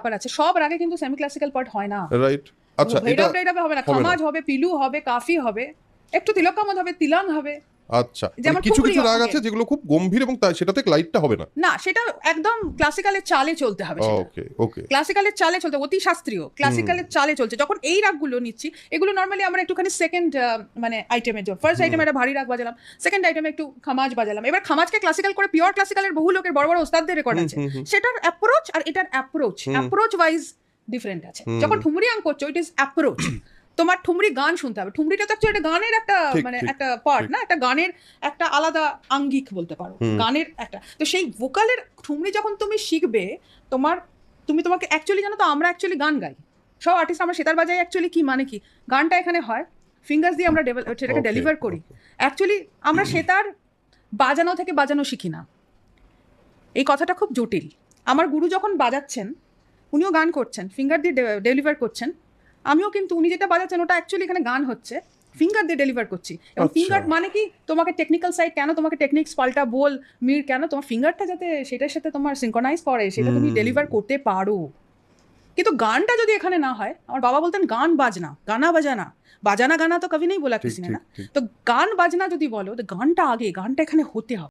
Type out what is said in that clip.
ব্যাপার আছে, সব রাগে কিন্তু সেমি ক্লাসিক্যাল পার্ট হয় না, রাইট। আচ্ছা, এটা এটা হবে না, খামাজ হবে, পিলু হবে, কাফি হবে, একটু তিলকামত হবে, তিলাং হবে। আচ্ছা, যেমন কিছু ঠুমরি রাগ অঙ্গে। আছে যেগুলো খুব গম্ভীর এবং সেটাতে লাইটটা হবে না। না, সেটা একদম ক্লাসিক্যালের চালে চলতে হবে, সেটা ওকে ওকে। ক্লাসিক্যালের চালে চলতে, অতি শাস্ত্রীয় ক্লাসিক্যালের চালে চলছে। যখন এই রাগগুলো নিচ্ছি, এগুলো নর্মালি আমরা একটুখানি সেকেন্ড মানে আইটেমের জন্য, ফার্স্ট আইটেমে একটা ভারী রাগ বাজালাম, সেকেন্ড আইটেমে একটু খামাজ বাজালাম। এবার খামাজকে ক্লাসিক্যাল করে পিওর ক্লাসিক্যালের বহু লোকের বড় বড় ওস্তাদদের রেকর্ড আছে, সেটার অ্যাপ্রোচ আর এটার অ্যাপ্রোচ ওয়াইজ ডিফারেন্ট আছে। যখন ঠুমরি আং করছো, ইট ইজ অ্যাপ্রোচ। তোমার ঠুমরি গান শুনতে হবে, ঠুমরিটা তো একটা গানের একটা মানে একটা পার্ট না, একটা গানের একটা আলাদা আঙ্গিক বলতে পারো, গানের একটা। তো সেই ভোকালের ঠুমরি যখন তুমি শিখবে, তোমাকে অ্যাকচুয়ালি জানো তো, আমরা অ্যাকচুয়ালি গান গাই, সব আর্টিস্ট আমরা সেতার বাজাই, অ্যাকচুয়ালি কি মানে কি, গানটা এখানে হয়, ফিঙ্গার্স দিয়ে আমরা সেটাকে ডেলিভার করি। অ্যাকচুয়ালি আমরা সেতার বাজানো থেকে বাজানো শিখি না, এই কথাটা খুব জটিল। আমার গুরু যখন বাজাচ্ছেন, উনিও গান করছেন, ফিঙ্গার দিয়ে ডেলিভার করছেন, আমিও কিন্তু উনি যেটা বাজাচ্ছেন ওটা অ্যাকচুয়ালি এখানে গান হচ্ছে, ফিঙ্গার দিয়ে ডেলিভার করছি। এবং ফিঙ্গার মানে কি, তোমাকে টেকনিক্যাল সাইড কেন, তোমাকে টেকনিক্স পাল্টা বোল মির কেন, তোমার ফিঙ্গারটা যাতে সেটার সাথে তোমার সিনক্রোনাইজ করে, সেটা তুমি ডেলিভার করতে পারো। কিন্তু গানটা যদি এখানে না হয়, আমার বাবা বলতেন গান বাজনা, গানা বাজানা, বাজানা গানা তো কবি নেই বলা কিসি না। তো গান বাজনা যদি বলো, তো গানটা আগে, গানটা এখানে হতে হবে।